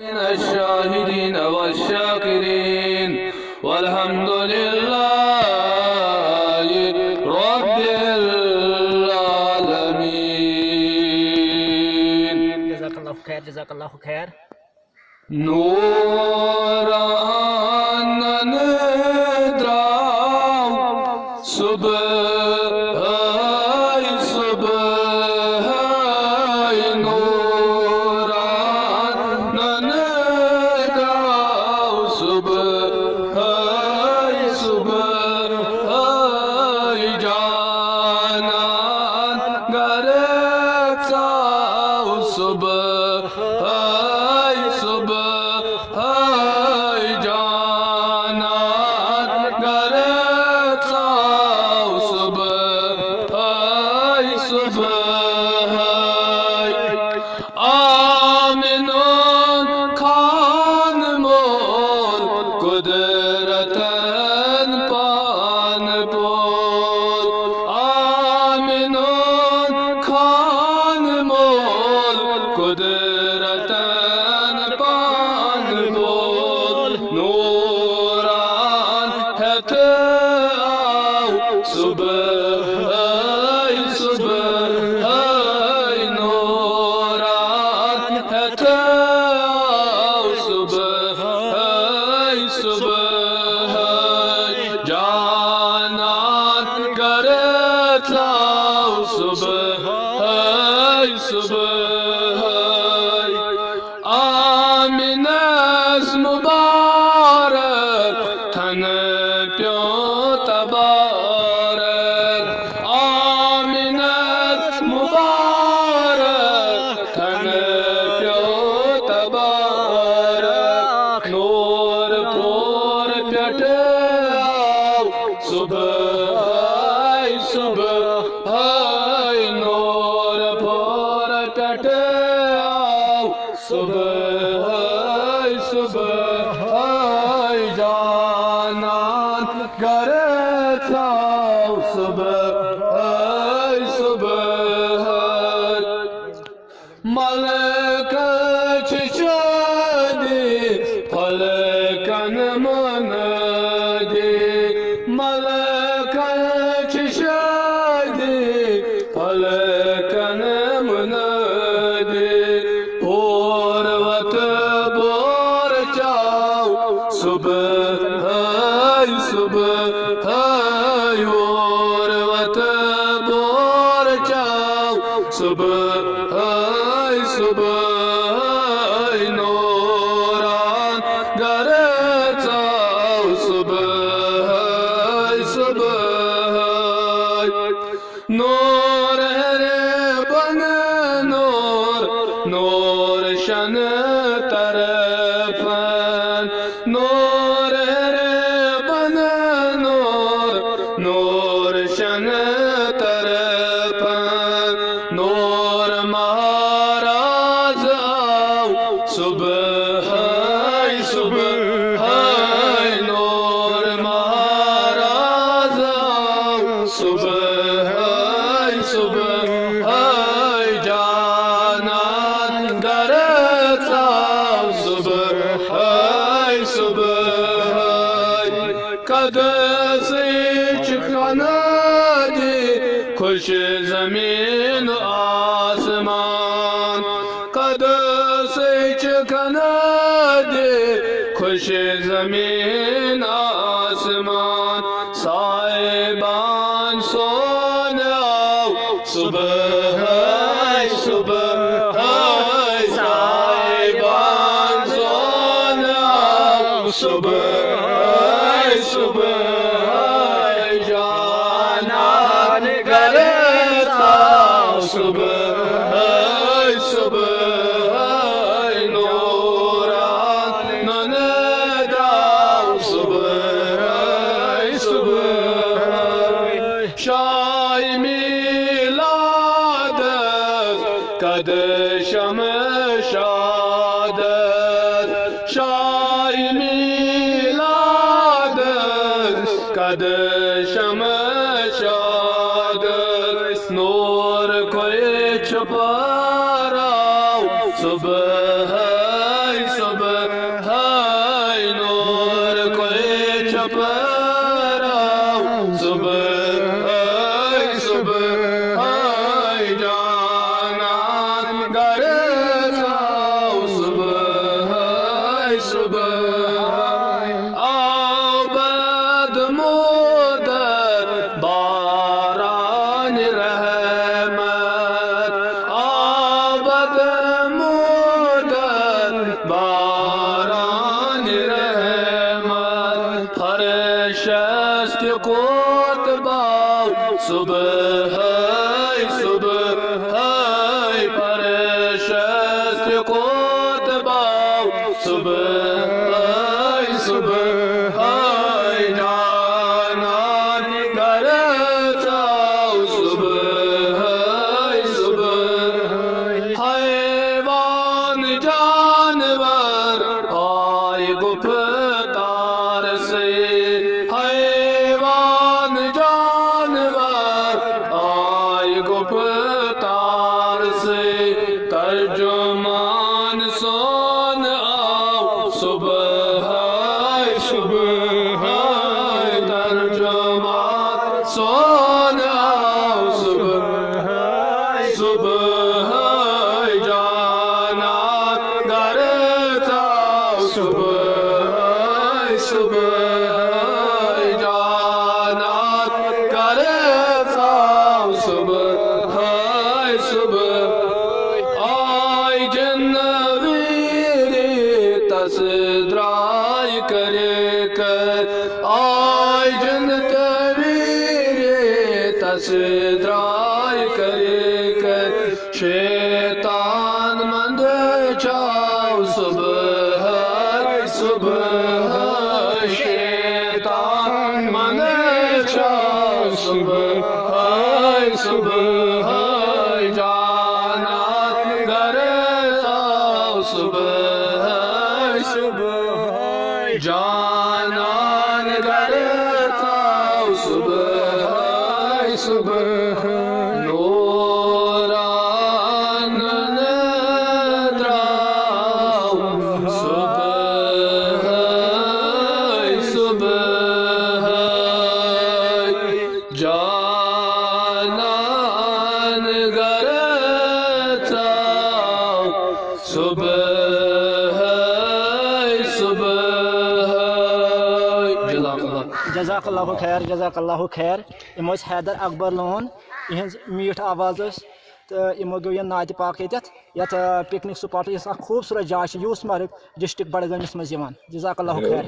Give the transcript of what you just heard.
من الشاهدين والشاكرين والحمد لله رب العالمين. جزاك الله خير جزاك الله خير. نوران ندراو صبح صبح نوران ندراو صبح صبح جانان گرفتاو صبح खुश ज़मीन आसमान कद से चखना दे खुश ज़मीन आसमान साहिबान सोने आओ सुबह सुबह साहिबान सोने आओ सुबह सुबह सुबह सुबह सुबह आबद मुदर बारान रहमत आबद मुदर बारान रहमत हर शस्त कोतबा सुबह पर शस्त कोतबा सुबह जानान करता सुबह हैवान जानवर आए गुफ्तार से हैवान जानवर आए गुफ्तार से तर्जुमान सोन आओ सुबह तर्जुमान सोन आओ सुबह जाना करता सुबह जाना करता सुबह आई जनवीरे तसद्राय करे कर आई जन तवीरे तसद्राय करे कर शैतान मंद जाओ सुबह शैतान मंद जाओ सुबह जाना करता सुबह जाना करता सुबह नूरान नद्राओ सुबह जानान करता सुबह जज़ाकल्लाहु खैर जज़ाकल्लाहु खैर इम हैदर अकबर लोन इहज मीठ आवाज़ तो इमो गो यह नात पाक यत पिकनिक स्पॉट यह खूबसूरत जाय यूसमर्ग डिस्ट्रिक्ट बडगामिस मज जज़ाकल्लाहु खैर।